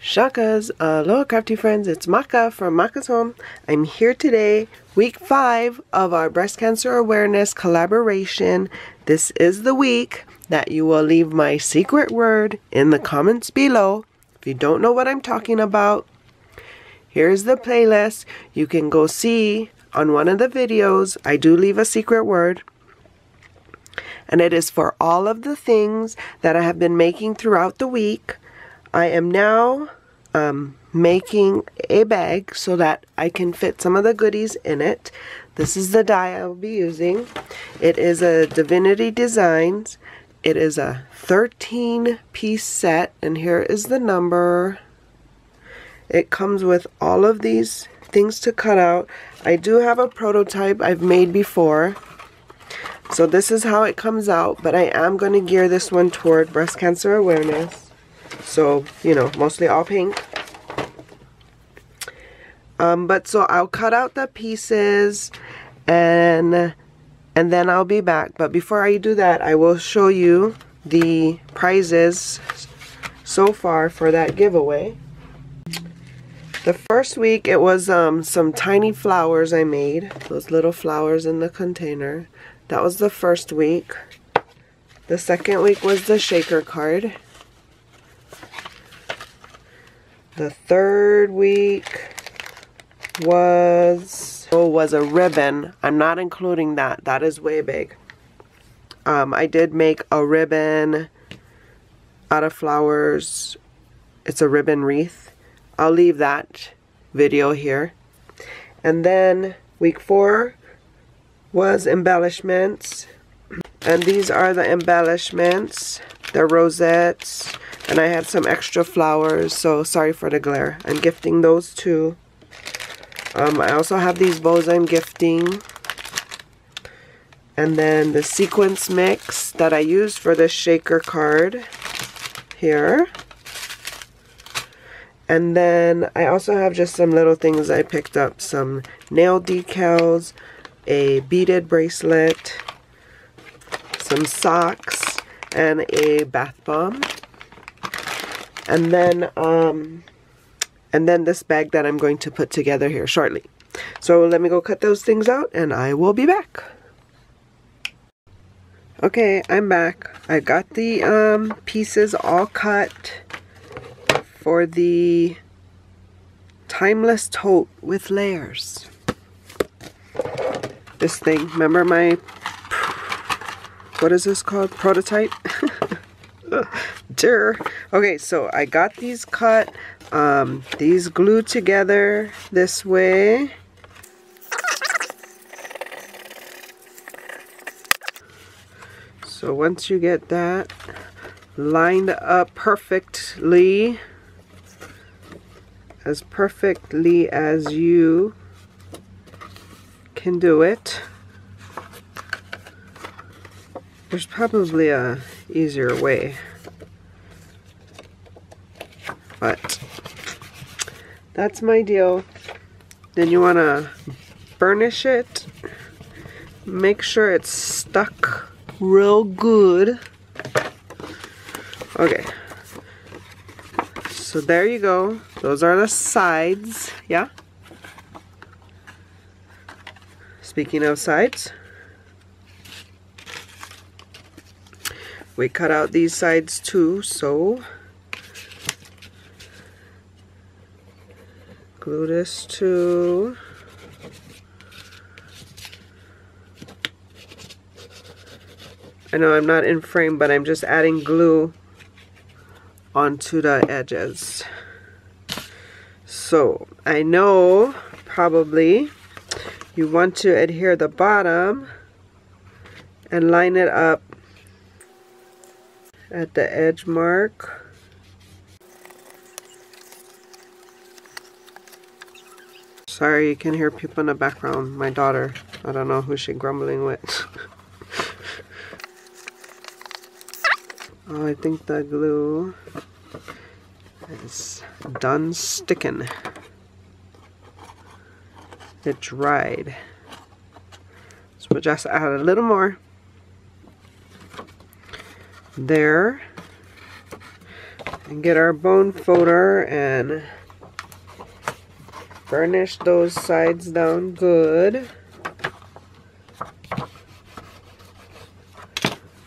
Shakas, aloha crafty friends, it's Maka from Makaz Home. I'm here today, week 5 of our breast cancer awareness collaboration. This is the week that you will leave my secret word in the comments below. If you don't know what I'm talking about, here's the playlist. You can go see on one of the videos. I do leave a secret word. And it is for all of the things that I have been making throughout the week. I am now making a bag so that I can fit some of the goodies in it. This is the die I will be using. It is a Divinity Designs. It is a 13-piece set, and here is the number. It comes with all of these things to cut out. I do have a prototype I've made before. So this is how it comes out, but I am going to gear this one toward breast cancer awareness. So, you know, mostly all pink. But so I'll cut out the pieces and then I'll be back. But before I do that, I will show you the prizes so far for that giveaway. The first week it was some tiny flowers I made. Those little flowers in the container. That was the first week. The second week was the shaker card. The third week was a ribbon. I'm not including that. That is way big. I did make a ribbon out of flowers. It's a ribbon wreath. I'll leave that video here. And then week 4 was embellishments. And these are the embellishments. They're rosettes. And I had some extra flowers, so sorry for the glare. I'm gifting those too. I also have these bows I'm gifting. And then the sequence mix that I used for the shaker card here. And then I also have just some little things I picked up. Some nail decals, a beaded bracelet, some socks, and a bath bomb. And then this bag that I'm going to put together here shortly. So let me go cut those things out and I will be back. Okay, I'm back. I got the pieces all cut for the timeless tote with layers. This thing, remember my, what is this called? Prototype? Dear. Okay, so I got these cut, these glued together this way. So once you get that lined up perfectly as you can do it, there's probably a easier way, but that's my deal. Then you want to burnish it, make sure it's stuck real good. Okay, so there you go. Those are the sides. Yeah, speaking of sides, we cut out these sides too, so glue this too. I know I'm not in frame, but I'm just adding glue onto the edges. So I know probably you want to adhere the bottom and line it up at the edge mark. Sorry, you can hear people in the background. My daughter, I don't know who she's grumbling with. Oh, I think the glue is done sticking. It dried. So we'll just add a little more. There. and get our bone folder and burnish those sides down good.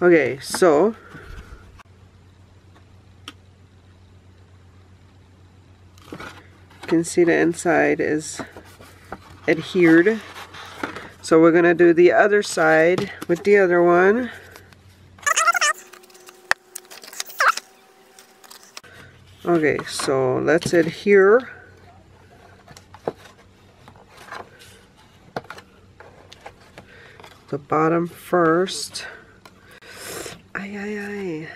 Okay, so you can see the inside is adhered. So we're going to do the other side with the other one. Okay, so let's adhere. The bottom first. Ay, ay, ay.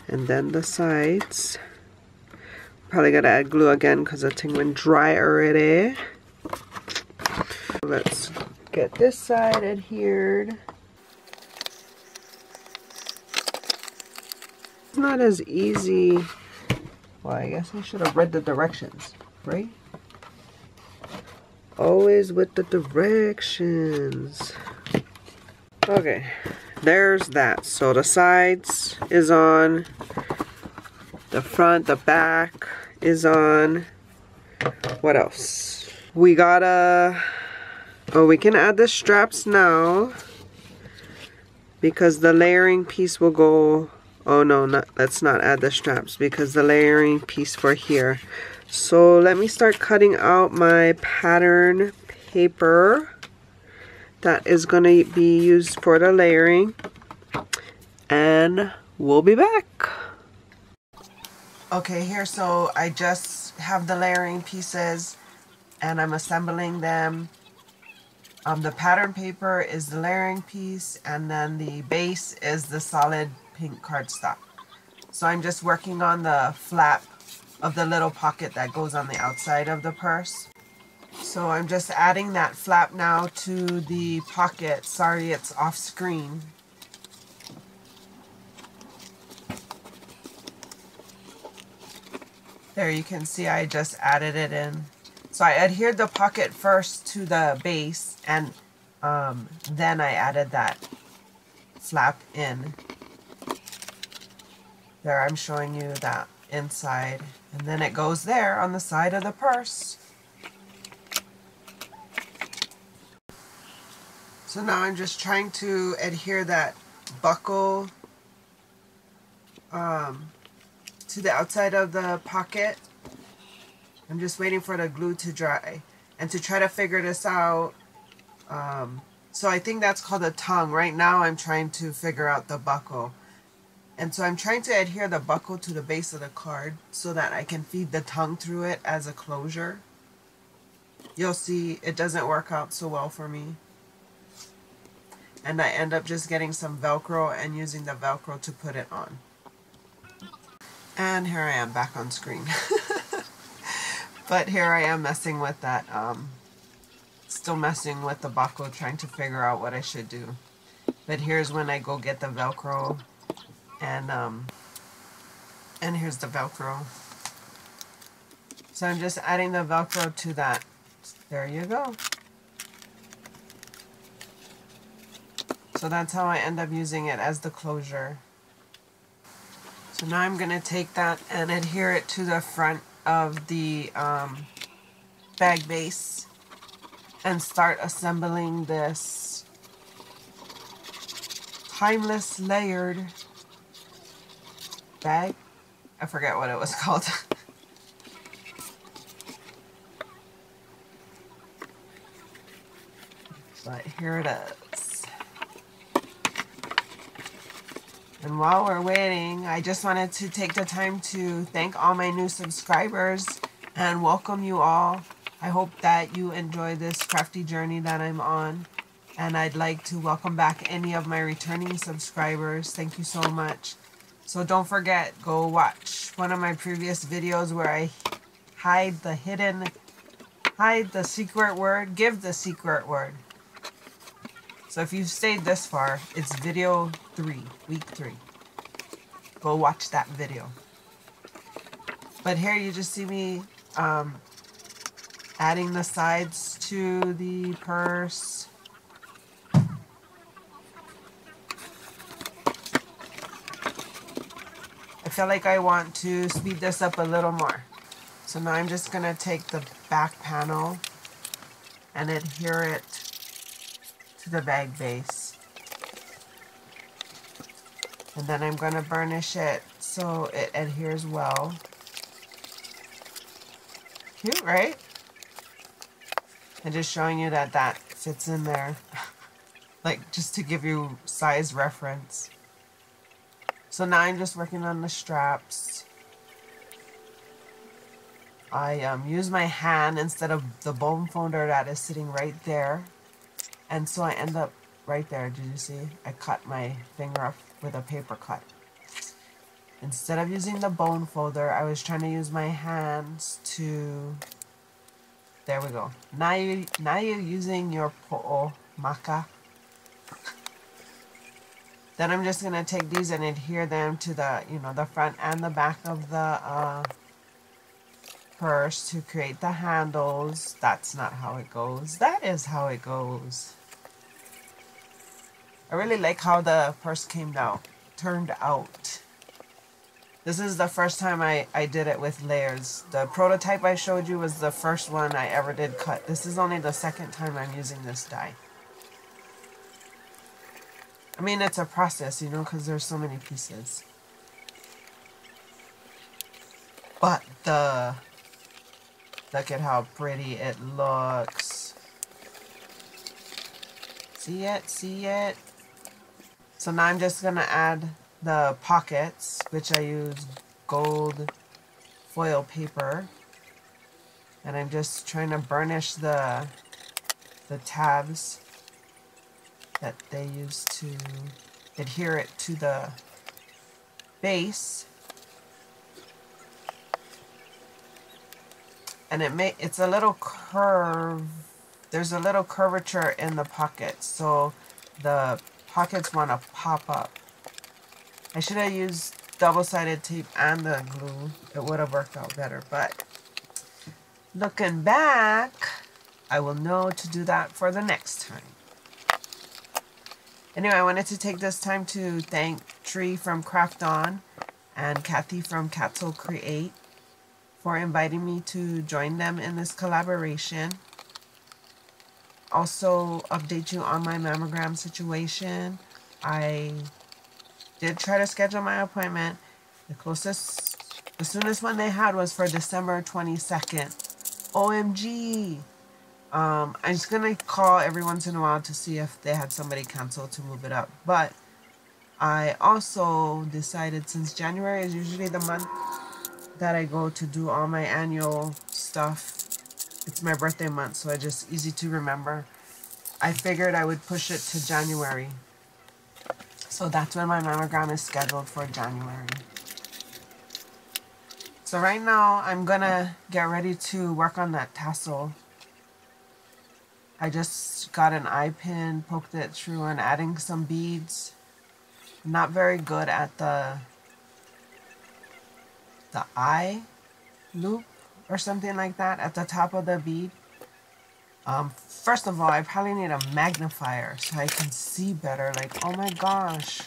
And then the sides. Probably gotta add glue again because the thing went dry already. Let's get this side adhered. It's not as easy. Well, I guess I should have read the directions, right? Always with the directions. Okay, there's that. So the sides is on. The front, the back is on. What else? We gotta... Oh, we can add the straps now. Because the layering piece will go... Oh no, let's not add the straps because the layering piece for here. So let me start cutting out my pattern paper that is going to be used for the layering, and we'll be back. Okay, here, so I just have the layering pieces and I'm assembling them. The pattern paper is the layering piece, and then the base is the solid pink cardstock. So I'm just working on the flap of the little pocket that goes on the outside of the purse. So I'm just adding that flap now to the pocket. Sorry, it's off screen. There, you can see I just added it in. So I adhered the pocket first to the base, and then I added that flap in. There, I'm showing you that inside, and then it goes there on the side of the purse. So now I'm just trying to adhere that buckle to the outside of the pocket. I'm just waiting for the glue to dry and to try to figure this out. So I think that's called a tongue. Right now I'm trying to figure out the buckle. And so I'm trying to adhere the buckle to the base of the card so that I can feed the tongue through it as a closure. You'll see it doesn't work out so well for me. And I end up just getting some Velcro and using the Velcro to put it on. And here I am back on screen. But here I am messing with that, still messing with the buckle, trying to figure out what I should do. But here's when I go get the Velcro. And here's the Velcro. So I'm just adding the Velcro to that. There you go. So that's how I end up using it as the closure. So now I'm going to take that and adhere it to the front of the bag base and start assembling this timeless layered bag. I forget what it was called. But here it is. And while we're waiting, I just wanted to take the time to thank all my new subscribers and welcome you all. I hope that you enjoy this crafty journey that I'm on. And I'd like to welcome back any of my returning subscribers. Thank you so much. So don't forget, go watch one of my previous videos where I hide the secret word, give the secret word. So if you've stayed this far, it's video 3, week 3. Go watch that video. But here you just see me adding the sides to the purse. feel like I want to speed this up a little more. So now I'm just going to take the back panel and adhere it to the bag base. And then I'm going to burnish it so it adheres well. Cute, right? And just showing you that that fits in there. Like, just to give you size reference. So now I'm just working on the straps. I use my hand instead of the bone folder that is sitting right there. And so I end up right there. Did you see? I cut my finger off with a paper cut. Instead of using the bone folder, I was trying to use my hands to... There we go. Now you're using your po'o maka. Then I'm just going to take these and adhere them to the, the front and the back of the purse to create the handles. That's not how it goes. That is how it goes. I really like how the purse turned out. This is the first time I did it with layers. The prototype I showed you was the first one I ever did cut. This is only the second time I'm using this die. I mean, it's a process, because there's so many pieces. But look at how pretty it looks. See it? See it? So now I'm just going to add the pockets, which I use gold foil paper. And I'm just trying to burnish the tabs that they use to adhere it to the base. And it's a little curve. There's a little curvature in the pockets, so the pockets want to pop up. I should have used double-sided tape and the glue. It would have worked out better, but looking back, I will know to do that for the next time. Anyway, I wanted to take this time to thank Tree from Craft On and Kathy from Katzel Create for inviting me to join them in this collaboration. Also, update you on my mammogram situation. I did try to schedule my appointment. The soonest one they had was for December 22nd. OMG! I'm just going to call every once in a while to see if they had somebody cancel to move it up. But I also decided, since January is usually the month that I go to do all my annual stuff, it's my birthday month, so it's just easy to remember. I figured I would push it to January. So that's when my mammogram is scheduled for January. So right now, I'm going to get ready to work on that tassel. I just got an eye pin, poked it through, and adding some beads. Not very good at the eye loop or something like that at the top of the bead. First of all, I probably need a magnifier so I can see better. Like, oh my gosh,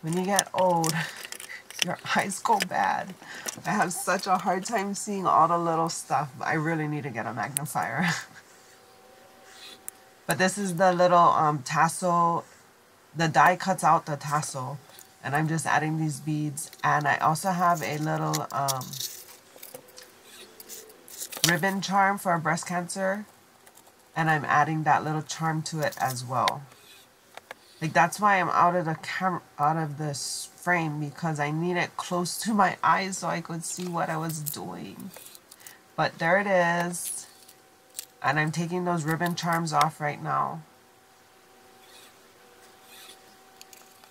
when you get old, your eyes go bad. I have such a hard time seeing all the little stuff. I really need to get a magnifier. But this is the little tassel. The die cuts out the tassel. And I'm just adding these beads. And I also have a little ribbon charm for breast cancer. And I'm adding that little charm to it as well. Like, that's why I'm out of this frame, because I need it close to my eyes so I could see what I was doing. But there it is. And I'm taking those ribbon charms off right now.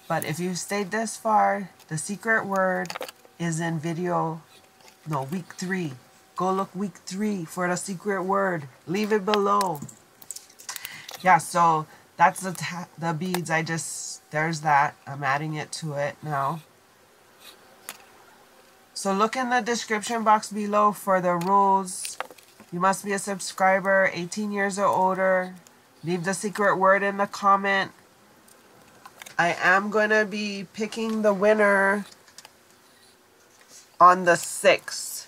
But if you stayed this far, the secret word is in week 3. Go look week 3 for the secret word. Leave it below. Yeah, so that's the beads. There's that. I'm adding it to it now. So look in the description box below for the rules. You must be a subscriber, 18 years or older. Leave the secret word in the comment. I am going to be picking the winner on the 6th,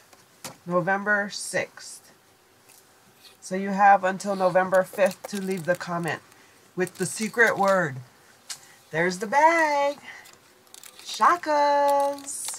November 6th. So you have until November 5th to leave the comment with the secret word. There's the bag. Shakas.